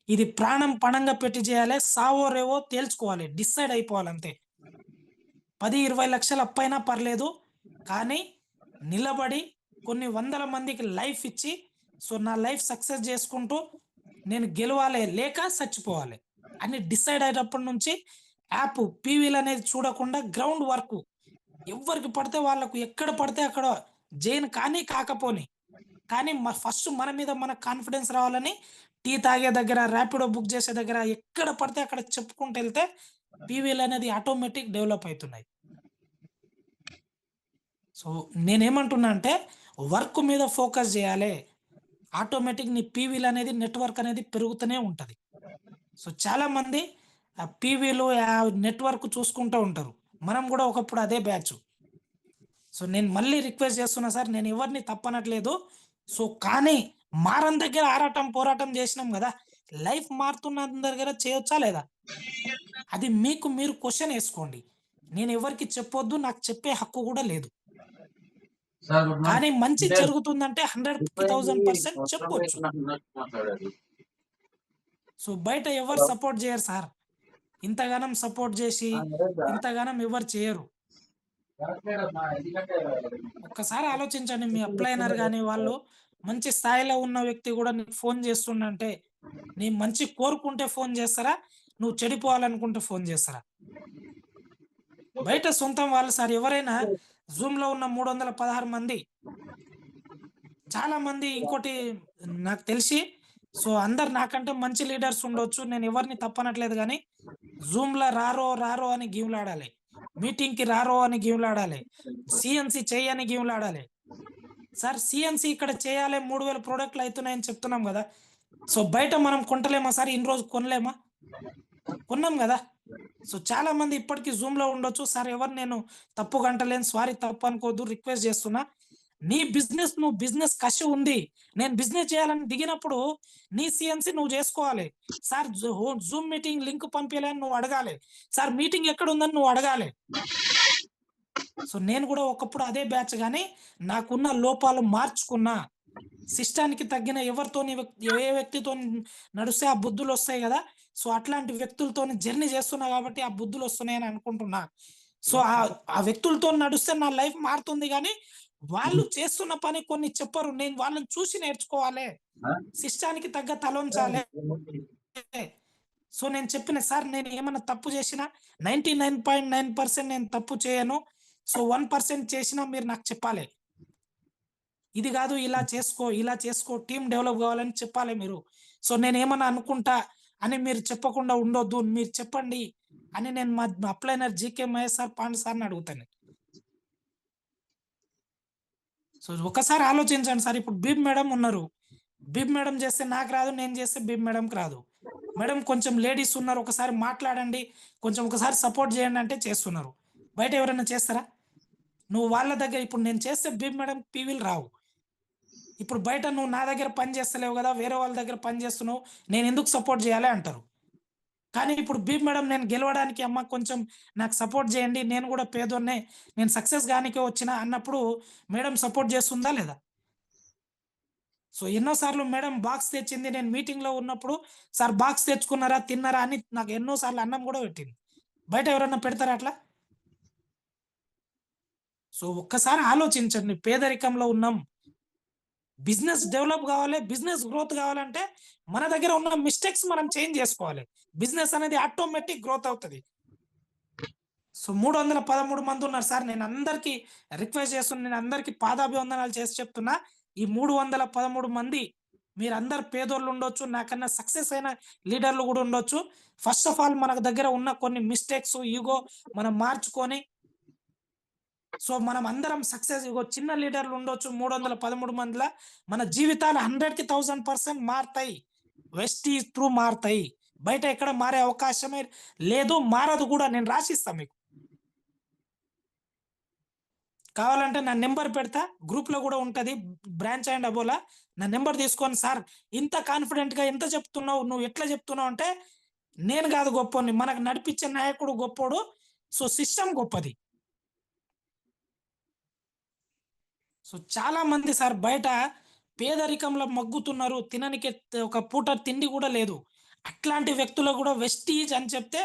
ఇది ప్రాణం పణంగా పెట్టి జేయాలే. సావో రేవో తేల్చుకోవాలి. డిసైడ్ అయిపోవాలంతే. 10, 20 లక్షలు అప్పయినా పర్లేదు. కానీ నిలబడి కొన్ని వందల మందికి లైఫ్ ఇచ్చి, సో, నా లైఫ్ సక్సెస్ జేసుకుంటూ నేను గెలవాలే లేక సచ్చిపోవాలి అని డిసైడ్ అయినప్పటి నుంచి యాప్ పీవీలనేది చూడకుండా గ్రౌండ్ వర్కు. ఎవ్వరికి పడితే వాళ్ళకు ఎక్కడ పడితే అక్కడ జైన్ కానీ, కాకపోని. కానీ ఫస్ట్ మన మీద మనకు కాన్ఫిడెన్స్ రావాలని టీ తాగే దగ్గర, ర్యాపిడో బుక్ చేసే దగ్గర ఎక్కడ పడితే అక్కడ చెప్పుకుంటెళ్తే పీవీలనేది ఆటోమేటిక్ డెవలప్ అయితున్నాయి. సో, నేనేమంటున్నా అంటే వర్క్ మీద ఫోకస్ జేయాలే. ఆటోమేటిక్ నీ పీవీలనేది నెట్‌వర్క్ అనేది పెరుగుతూనే ఉంటది. సో, చాలామంది పీవీలు నెట్‌వర్క్ చూసుకుంటూ ఉంటారు. మనం గూడా ఒకప్పుడు అదే బ్యాచు. సో, నేను మళ్ళీ రిక్వెస్ట్ చేస్తున్నా సార్. నేనెవరిని తప్పనట్లేదు. సో, కానీ మారన్ దగ్గర ఆరాటం, పోరాటం జేసినాం గదా! లైఫ్ మారుతున్న దగ్గర చేయొచ్చా లేదా? అది మీకు మీరు క్వెషన్ ఏసుకోండి. నేనెవరికీ చెప్పొద్దు. నాకు చెప్పే హక్కు గూడా లేదు. Sir good morning. కానీ మంచి అంటే జరుగుతుందంటే అయిపోయింది 100,000% అవసరం చెప్పొచ్చు. లేకున్నట్టు మాట్లాడారు. సో, బయట ఎవరు హలో! సపోర్ట్ జేయరు సార్. ఇంతగనం సపోర్ట్ జేసి, లేదా? ఇంతగనం ఎవరు చేయరు. కరెక్టే అమ్మా. ఎందుకంటే ఒక్కసారి ఆలోచించండి మీ అప్లైనర్ గాని వాళ్ళు మంచి స్థాయిలో ఉన్న వ్యక్తి గూడా నీకు ఫోను చేస్తుండంటే, నీ మంచి కోరుకుంటే ఫోను చేస్తారా? నువ్వు చెడిపోవాలనుకుంటే ఫోను చేస్తారా? బయట సొంతం వాళ్ళు సార్ ఎవరైనా జూమ్‌లో ఉన్న 316 మంది చాలా మంది ఇంకోటి నాకు తెలిసి సో, అందరు నాకంటే మంచి లీడర్స్ ఉండొచ్చు. నేను ఎవరిని తప్పనట్లేదు గానీ, జూమ్‌లో రారో, రారో అని గీవులాడాలి. మీటింగ్‌కి రారో అని గీవులాడాలి. సీఎన్‌సీ చెయ్యి అని గీవులాడాలి. సార్ సీఎన్‌సీ ఇక్కడ చేయాలి 3000 ప్రొడక్ట్‌లు అయితున్నాయని చెప్తున్నాం గదా! సో, బయట మనం కొంటలేమా సార్? ఇన్ని రోజులు కొనలేమా? కొన్నాం గదా! సో, చాలా మంది ఇప్పటికి జూమ్‌లో ఉండొచ్చు. సార్ ఎవరు నేను తప్పుగా అంటలేను. సారీ తప్పనుకోవద్దు. రిక్వెస్ట్ చేస్తున్నా. నీ బిజినెస్ నువ్వు బిజినెస్ కసి ఉంది. నేను బిజినెస్ చేయాలని దిగినప్పుడు నీ సీఎన్‌సీ నువ్వు జేసుకోవాలి. సార్ జూమ్ మీటింగ్ లింక్ పంపియలే అని నువ్వు అడగాలి. సార్ మీటింగ్ ఎక్కడుందని నువ్వు అడగాలి. సో, నేను గూడా ఒకప్పుడు అదే బ్యాచ్ గానీ, నాకున్న లోపాలు మార్చుకున్నా. సిస్టానికి తగ్గిన ఎవరితోని ఏ వ్యక్తితోని నడుస్తే ఆ బుద్ధులొస్తాయి గదా! సో, అట్లాంటి వ్యక్తులతోని జర్నీ చేస్తున్నా గాబట్టి ఆ బుద్ధులొస్తున్నాయని అనుకుంటున్నా. సో, ఆ వ్యక్తులతోని నడుస్తే నా లైఫ్ మారుతుంది గానీ, వాళ్ళు చేస్తున్న పని కొన్ని చెప్పరు. నేను వాళ్ళని చూసి నేర్చుకోవాలే. ఆ? సిస్టానికి తగ్గ తలొంచాలే. సో, నేను చెప్పిన సార్ నేనేమన్నా తప్పు చేసినా 99.9% నేను తప్పు చేయను. సో, 1% చేసినా మీరు నాకు చెప్పాలి. ఇది గాదు ఇలా చేసుకో, ఇలా చేసుకో టీమ్ డెవలప్ గావాలని చెప్పాలి మీరు. సో, నేనేమన్నా అనుకుంటా అని మీరు చెప్పకుండా ఉండొద్దు. మీరు చెప్పండి అని నేను మా అప్లైనర్ జీకే మహేష్ సార్, పాండు సార్‌ని అడుగుతాను. సో, ఒకసారి ఆలోచించండి సార్. ఇప్పుడు బీబ్ మేడమ్ ఉన్నారు. బీబ్ మేడమ్ చేస్తే నాకు రాదు. నేను చేస్తే బీబ్ మేడమ్‌కి రాదు. మేడమ్ కొంచెం లేడీస్ ఉన్నారు. ఒకసారి మాట్లాడండి. కొంచెం ఒకసారి సపోర్ట్ చేయండి అంటే చేస్తున్నారు. బయట ఎవరైనా చేస్తారా? నువ్వు వాళ్ళ దగ్గర ఇప్పుడు నేను చేస్తే బీబ్ మేడమ్‌కి పీవీలు రావు. ఇప్పుడు బయట నువ్వు నా దగ్గర పని చేస్తలేవు గదా! వేరే వాళ్ళ దగ్గర పని చేస్తున్నావు. నేనెందుకు సపోర్ట్ చేయాలి అంటారు. కానీ ఇప్పుడు బీబ్ మేడమ్ నేను గెలవడానికి అమ్మ కొంచెం నాకు సపోర్ట్ చేయండి. నేను గూడా పేదోన్నే. నేను సక్సెస్ గానికే వచ్చినా అన్నప్పుడు మేడమ్ సపోర్ట్ చేస్తుందా లేదా? సో, ఎన్నో సార్లు మేడమ్ బాక్స్ తెచ్చింది. నేను మీటింగ్‌లో ఉన్నప్పుడు, "సార్ బాక్స్ తెచ్చుకున్నారా? తిన్నారా?" అని నాకు ఎన్నో సార్లు అన్నం గూడా పెట్టింది. బయట ఎవరన్నా పెడతారా అట్లా? సో, ఒక్కసారి ఆలోచించండి. పేదరికంలో ఉన్నాం. బిజినెస్ డెవలప్ గావాలి. బిజినెస్ గ్రోత్ గావాలంటే, మన దగ్గర ఉన్న మిస్టేక్స్ మనం చేంజ్ జేసుకోవాలి. బిజినెస్ అనేది ఆటోమేటిక్ గ్రోత్ అవుతది. సో, 313 మందున్నారు సార్. నేనందరికీ రిక్వెస్ట్ చేస్తున్నా. నేనందరికీ పాదాభివందనాలు చేసి చెప్తున్నా. ఈ 313 మంది మీరందరూ పేదోళ్ళుండొచ్చు. నాకన్నా సక్సెస్ అయిన లీడర్‌లు గూడా ఉండొచ్చు. ఫస్ట్ ఆఫ్ ఆల్ మన దగ్గర ఉన్న కొన్ని మిస్టేక్స్, ఇగో మనం మార్చుకొని సో, మనం అందరం సక్సెస్ ఇగో చిన్న లీడర్‌లు ఉండొచ్చు 313 మందిల. మన జీవితాలు 100కి 1000% మారతాయి. వెస్ట్ ఈజ్ ట్రూ మారతాయి. బయట ఎక్కడ మారే అవకాశమే లేదు. మారదు గూడా. నేను రాసిస్తా మీకు. కావాలంటే నా నంబర్ పెడతా. గ్రూప్‌లో గూడా ఉంటది. బ్రాంచ్ అండ్ అబోలా. నా నంబర్ తీసుకొని సార్ ఇంత కాన్ఫిడెంట్‌గా ఎంత చెప్తున్నావు? నువ్వు ఎట్లా చెప్తున్నావు అంటే, నేను గాదు గొప్పోడిని. మనకు నడిపించే నాయకుడు గొప్పోడు. సో, సిస్టమ్ గొప్పది. సో, చాలా మంది సార్ బయట పేదరికంలో మగ్గుతున్నారు. తిననీకే ఒక పూట తిండి గూడా లేదు. అట్లాంటి వ్యక్తులకు గూడా వెస్టీజ్ అని చెప్తే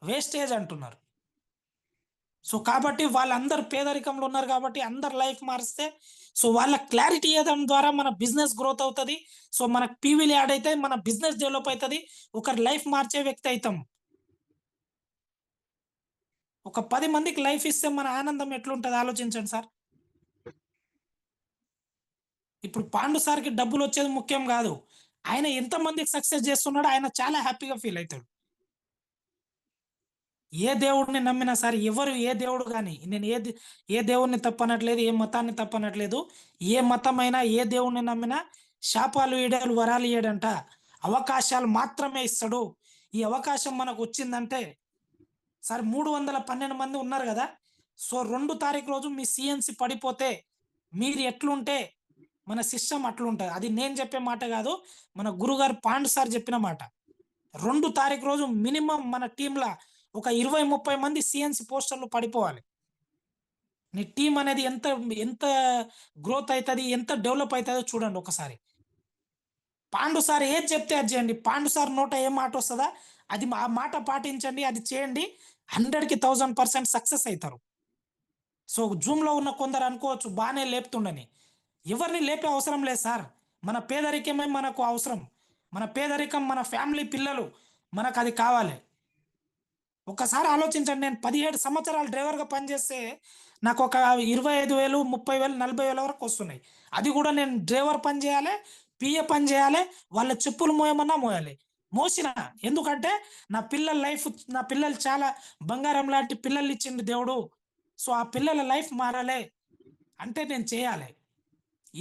వేస్టేజ్ అంటున్నారు. సో, కాబట్టి వాళ్ళందరూ పేదరికంలో ఉన్నారు గాబట్టి అందరి లైఫ్ మారిస్తే సో, వాళ్ళకి క్లారిటీ ఇయ్యడం ద్వారా మన బిజినెస్ గ్రోత్ అవుతది. సో, మనకు పీవీలు యాడ్ అయితాయి. మన బిజినెస్ డెవలప్ అయితది. ఒకరి లైఫ్ మార్చే వ్యక్తి అయితాం. ఒక 10 మందికి లైఫ్ ఇస్తే మన ఆనందం ఎట్లుంటది ఆలోచించండి సార్. ఇప్పుడు పాండు సార్‌కి డబ్బులొచ్చేది ముఖ్యం గాదు. ఆయన ఎంతమందికి సక్సెస్ జేస్తున్నాడో ఆయన చాలా హ్యాపీగా ఫీల్ అయితాడు. ఏ దేవుడిని నమ్మినా సరే, ఎవరు ఏ దేవుడు గాని, నేను ఏ దేవుడిని తప్పనట్లేదు, ఏ మతాన్ని తప్పనట్లేదు. ఏ మతమైనా, ఏ దేవుడిని నమ్మినా శాపాలు ఇయ్యడాలు, వరాలు ఇయ్యడంట. అవకాశాలు మాత్రమే ఇస్తడు. ఈ అవకాశం మనకొచ్చిందంటే సరే 312 మంది ఉన్నారు గదా! సో, 2 తారీఖు రోజు మీ సీఎన్‌సీ పడిపోతే మీరు ఎట్లుంటే మన సిస్టమ్ అట్లుంటది. అది నేను చెప్పే మాట గాదు. మన గురుగారు పాండు సార్ చెప్పిన మాట. 2 తారీఖు రోజు మినిమమ్ మన టీమ్‌ల ఒక 20, 30 మంది సీఎన్‌సీ పోస్టర్‌లు పడిపోవాలి. నీ టీమ్ అనేది ఎంత ఎంత గ్రోత్ అయితది, ఎంత డెవలప్ అయితదో చూడండి ఒకసారి. పాండు సార్ ఏది చెప్తే అది చేయండి. పాండు సార్ నోట ఏ మాటొస్తదా, అది ఆ మాట పాటించండి. అది చేయండి. 100కి 1000% సక్సెస్ అయితారు. సో, జూమ్‌లో ఉన్న కొందరు అనుకోవచ్చు బానే లేపుతుండని. ఎవరిని లేపే అవసరం లేదు సార్. మన పేదరికమే మనకు అవసరం. మన పేదరికం, మన ఫ్యామిలీ పిల్లలు మనకది కావాలి. ఒక్కసారి ఆలోచించండి. నేను 17 సంవత్సరాలు డ్రైవర్‌గా పనిచేస్తే నాకొక 25,000, 30,000, 40,000 వరకొస్తున్నాయి. అది గూడా నేను డ్రైవర్ పని జేయాలె, పిఏ పని జేయాలె, వాళ్ళ చెప్పులు మోయమన్నా మోయాలి. మోసినా. ఎందుకంటే నా పిల్లలు చాలా బంగారం లాంటి పిల్లల్నిచ్చిండు దేవుడు. సో, ఆ పిల్లల లైఫ్ మారాలే అంటే నేను చేయాలె.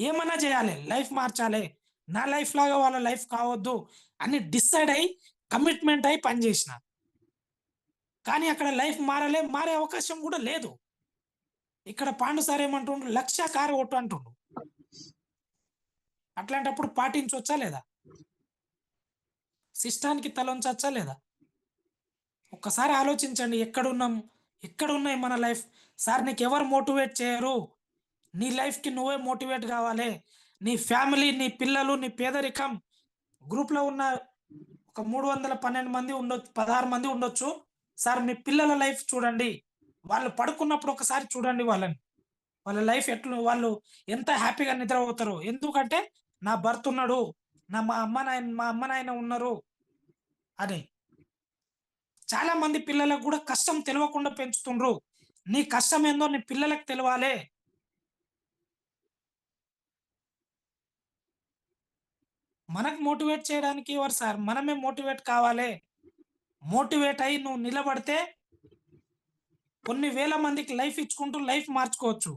ఏమన్నా జేయాలె. లైఫ్ మార్చాలే. నా లైఫ్‌లాగా వాళ్ళ లైఫ్ కావద్దు అని డిసైడ్ అయ్యి, కమిట్మెంట్ అయ్యి పని జేసిన. కానీ అక్కడ లైఫ్ మారలే. మారే అవకాశం గూడా లేదు. ఇక్కడ పాండు సార్ ఏమంటుండు, 1,00,000 కారు కొట్టు అంటుండు. అట్లాంటప్పుడు పాటించొచ్చా లేదా? సిస్టానికి తలొంచొచ్చా లేదా? ఒక్కసారి ఆలోచించండి ఎక్కడున్నాం? ఎక్కడున్నాయి మన లైఫ్? సార్ నీకెవరు మోటివేట్ చేయరు. నీ లైఫ్‌కి నువ్వే మోటివేట్ గావాలే. నీ ఫ్యామిలీ, నీ పిల్లలు, నీ పేదరికం గ్రూప్‌లో ఉన్న ఒక 312 మంది 16 మంది ఉండొచ్చు. సార్ మీ పిల్లల లైఫ్ చూడండి. వాళ్ళు పడుకున్నప్పుడు ఒకసారి చూడండి వాళ్ళని. వాళ్ళ లైఫ్ వాళ్ళు ఎంత హ్యాపీగా నిద్రపోతారో. ఎందుకంటే నా భర్త ఉన్నాడు. మా అమ్మ నాయన ఉన్నారు అని. చాలా మంది పిల్లలకు గూడా కష్టం తెలవకుండా పెంచుతుండ్రు. నీ కష్టం ఏందో నీ పిల్లలకి తెలవాలే. మనకు మోటివేట్ చేయడానికి ఎవరు సార్? మనమే మోటివేట్ కావాలే. మోటివేట్ అయ్యి నువ్వు నిలబడితే కొన్ని వేల మందికి లైఫ్ ఇచ్చుకుంటూ లైఫ్ మార్చుకోవచ్చు.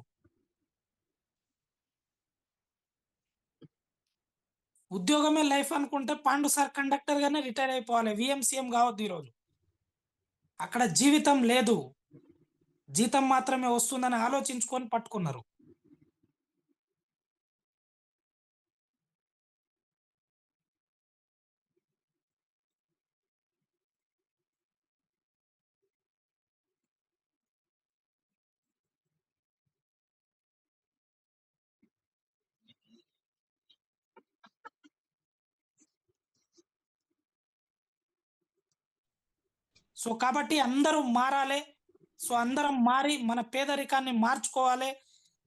ఉద్యోగమే లైఫ్ అనుకుంటే పాండు సార్ కండక్టర్‌గానే రిటైర్ అయిపోవాలి. వీఎంసీఎం గావద్దు ఈరోజు. అక్కడ జీవితం లేదు. జీతం మాత్రమే వస్తుందని ఆలోచించుకొని పట్టుకున్నారు. సో, కాబట్టి అందరూ మారాలే. సో, అందరం మారి మన పేదరికాన్ని మార్చుకోవాలే.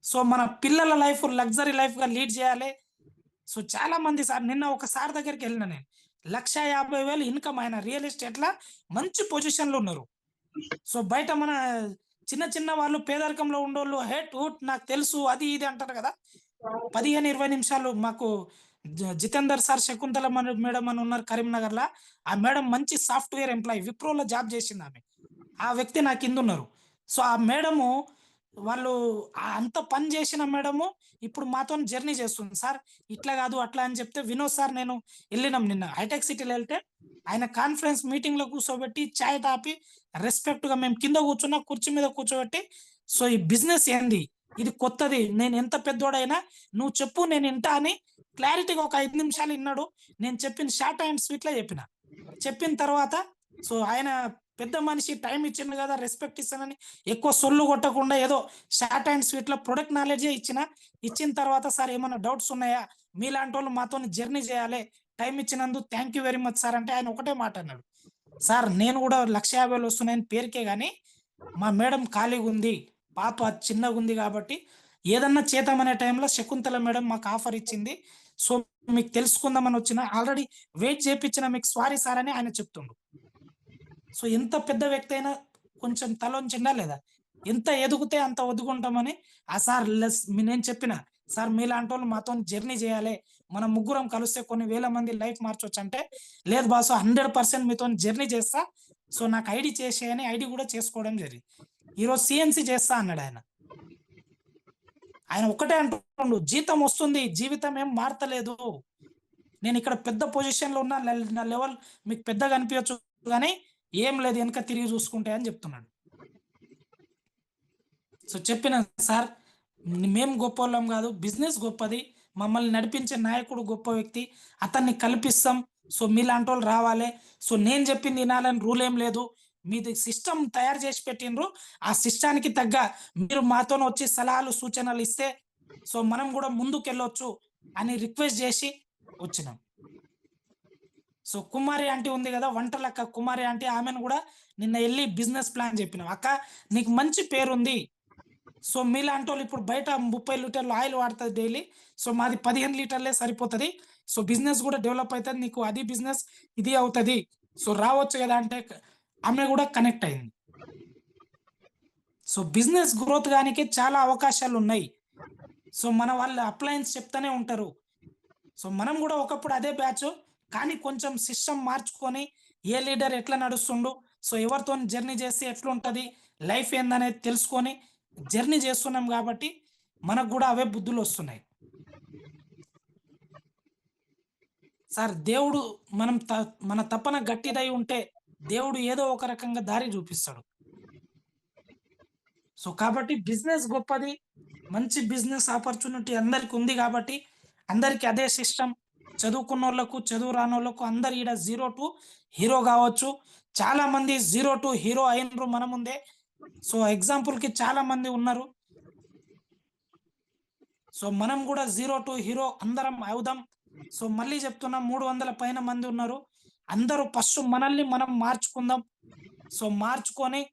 సో, మన పిల్లల లైఫ్ లగ్జరీ లైఫ్‌గా లీడ్ జేయాలే. సో, చాలా మంది సార్ నిన్న ఒక సార్ దగ్గరికెళ్ళిన నేను. 1,50,000 ఇన్‌కమ్ ఆయన రియల్ ఎస్టేట్‌ల మంచి పొజిషన్‌లో ఉన్నారు. సో, బయట మన చిన్న చిన్న వాళ్ళు పేదరికంలో ఉన్నోళ్ళు హేట్ ఊట్ నాకు తెలుసు అది ఇది అంటారు గదా! 15, 20 నిమిషాలు మాకు జితేందర్ సార్, శకుంతల మేడం అని ఉన్నారు కరీంనగర్‌ల. ఆ మేడం మంచి సాఫ్ట్‌వేర్ ఎంప్లాయీ విప్రోలో జాబ్ జేసిందామె. ఆ వ్యక్తి నా కిందున్నారు. సో, ఆ మేడము వాళ్ళు అంత పని జేసిన మేడము ఇప్పుడు మాతోని జర్నీ చేస్తుంది. సార్ ఇట్లా గాదు, అట్లా అని చెప్తే వినోద్ సార్ నేను ఎళ్ళినాం నిన్న. హైటెక్ సిటీలో ఎళ్తే ఆయన కాన్ఫరెన్స్ మీటింగ్‌లో కూర్చోబెట్టి చాయ్ తాపి రెస్పెక్ట్‌గా మేము కింద కూర్చున్న కుర్చీ మీద కూర్చోబెట్టి, "సో, ఈ బిజినెస్ ఏంది? ఇది కొత్తది. నేను ఎంత పెద్దోడైనా నువ్వు చెప్పు నేను ఇంటా" అని క్లారిటీగా ఒక 5 నిమిషాలు ఇన్నాడు. నేను చెప్పిన షార్ట్ అండ్ స్వీట్‌లో చెప్పిన. చెప్పిన తర్వాత సో, ఆయన పెద్ద మనిషి టైమ్ ఇచ్చిండు గదా! రెస్పెక్ట్ ఇస్తానని ఎక్కువ సొల్లు కొట్టకుండా ఏదో షార్ట్ అండ్ స్వీట్‌లో ప్రొడక్ట్ నాలెడ్జే ఇచ్చిన. ఇచ్చిన తర్వాత "సార్ ఏమన్నా డౌట్స్ ఉన్నాయా? మీలాంటోళ్ళు మాతోని జర్నీ జేయాలే. టైమ్ ఇచ్చినందుకు thank you very much sir" అంటే ఆయన ఒకటే మాట అన్నాడు. "సార్ నేను గూడా 1,50,000 వస్తున్నాయని పేరుకే గాని, మా మేడం ఖాళీగుంది. పాప చిన్నగుంది గాబట్టి, ఏదన్నా చేద్దామనే టైంలో శకుంతల మేడం మాకు ఆఫర్ ఇచ్చింది. సో, మీకు తెలుసుకుందామని వచ్చిన. ఆల్రెడీ వెయిట్ చేపిచ్చిన మీకు సారీ సార్" అని ఆయన చెప్తుండు. సో, ఎంత పెద్ద వ్యక్తి అయినా కొంచెం తలొంచిండా లేదా? ఎంత ఎదుగుతే అంత ఒద్దుకుంటామని ఆ సార్ నేను చెప్పిన, "సార్ మీలాంటోళ్ళు మాతోని జర్నీ జేయాలే. మనం ముగ్గురం కలిస్తే కొన్ని వేల మంది లైఫ్ మార్చొచ్చంటే, లేదు బాసు 100% మీతోని జర్నీ చేస్తా. సో, నాకు ఐడీ చేసేయని ఐడీ గూడా చేసుకోవడం జరిగింది. ఈరోజు సీఎన్‌సీ చేస్తా అన్నాడాయన. ఆయన ఒక్కటే అంటుండు, "జీతం ఒస్తుంది. జీవితం ఏం మారతలేదు. నేనిక్కడ పెద్ద పొజిషన్‌లో ఉన్నా. నా లెవెల్ మీకు పెద్దగా అనిపియొచ్చు గానీ, ఏం లేదు ఎనక తిరిగి చూసుకుంటే" అని చెప్తున్నాడు. సో, చెప్పిన సార్ మేము గొప్పోళ్ళం గాదు. బిజినెస్ గొప్పది. మమ్మల్ని నడిపించే నాయకుడు గొప్ప వ్యక్తి. అతన్ని కల్పిస్తాం. సో, మీలాంటోళ్ళు రావాలే. సో, నేను చెప్పింది ఇనాలని రూల్ ఏం లేదు. మీది సిస్టమ్ తయారు చేసి పెట్టిండ్రు. ఆ సిస్టానికి తగ్గ మీరు మాతోనొచ్చి సలహాలు, సూచనలు ఇస్తే సో, మనం గూడా ముందుకెళ్ళొచ్చు అని రిక్వెస్ట్ జేసి వచ్చినాం. సో, కుమారి ఆంటీ ఉంది గదా! వంటలక్క కుమారి ఆంటీ ఆమెను గూడా నిన్న ఎళ్లి బిజినెస్ ప్లాన్ జెప్పినాం. "అక్క నీకు మంచి పేరుంది. సో, మీలాంటోళ్ళు ఇప్పుడు బయట 30 లీటర్లు ఆయిల్ వాడతది డైలీ. సో, మాది 15 లీటర్లే సరిపోతది. సో, బిజినెస్ గూడా డెవలప్ అయితది. నీకు అది బిజినెస్, ఇది అవుతది. సో, రావచ్చు గదా!" అంటే ఆమె గూడా కనెక్ట్ అయింది. సో, బిజినెస్ గ్రోత్ గానికి చాలా అవకాశాలున్నాయి. సో, మన వాళ్ళు అప్లయన్స్ చెప్తానే ఉంటారు. సో, మనం గూడా ఒకప్పుడు అదే బ్యాచు. కానీ కొంచెం సిస్టమ్ మార్చుకొని, ఏ లీడర్ ఎట్లా నడుస్తుండు, సో, ఎవరితోని జర్నీ చేస్తే ఎట్లుంటది, లైఫ్ ఏందనేది తెలుసుకొని జర్నీ చేస్తున్నాం గాబట్టి, మనకు గూడా అవే బుద్ధులొస్తున్నాయి. సార్ దేవుడు మనం మన తపన గట్టిదై ఉంటే, దేవుడు ఏదో ఒక రకంగా దారి చూపిస్తాడు. సో, కాబట్టి బిజినెస్ గొప్పది. మంచి బిజినెస్ ఆపర్చునిటీ అందరికుంది గాబట్టి, అందరికి అదే సిస్టమ్. చదువుకున్నోళ్ళకు, చదువు రానోళ్ళకు అందరు ఈడ జీరో టు హీరో గావచ్చు. చాలామంది జీరో టు హీరో అయిండ్రు మన ముందే. సో, ఎగ్జాంపుల్‌కి చాలామంది ఉన్నారు. సో, మనం గూడా జీరో టు హీరో అందరం అవుదాం. సో, మళ్ళీ చెప్తున్నా 300 పైన మంది ఉన్నారు. అందరూ ఫస్ట్ మనల్ని మనం మార్చుకుందాం. సో, మార్చుకొని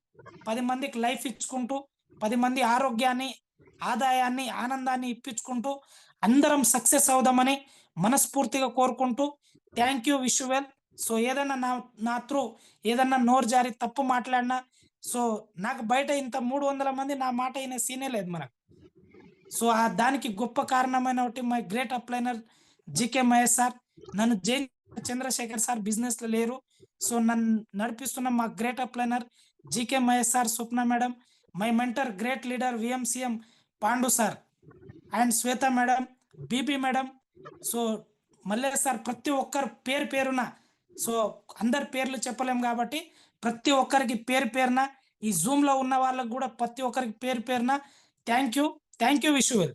10 మందికి లైఫ్ ఇచ్చుకుంటూ, 10 మంది ఆరోగ్యాన్ని, ఆదాయాన్ని, ఆనందాన్ని ఇప్పించుకుంటూ అందరం సక్సెస్ అవుదామని మనస్ఫూర్తిగా కోరుకుంటూ thank you. Wish you well. So, ఏదన్నా నా త్రూ ఏదన్నా నోరు జారి తప్పు మాట్లాడినా సో, నాకు బయట ఇంత 300 మంది నా మాట ఇనే సీనే లేదు మనకు. సో, దానికి గొప్ప కారణమైనటి my great upliner GK Mahesh sir. నన్ను జైన్ చంద్రశేఖర్ సార్ బిజినెస్‌లో లేరు. సో, నన్ను నడిపిస్తున్న మా great upliner GK Mahesh sir, Swapna madam, my mentor great leader VMCM Pandu sir and Shweta madam, BB madam. So, Mallesh sir ప్రతి ఒక్కరు పేరు పేరున సో, అందరి పేర్లు చెప్పలేం గాబట్టి, ప్రతి ఒక్కరికి పేరు పేరున ఈ జూమ్‌లో ఉన్న వాళ్ళకి గూడా ప్రతి ఒక్కరికి పేరు పేరున thank you. Thank you. Wish you well.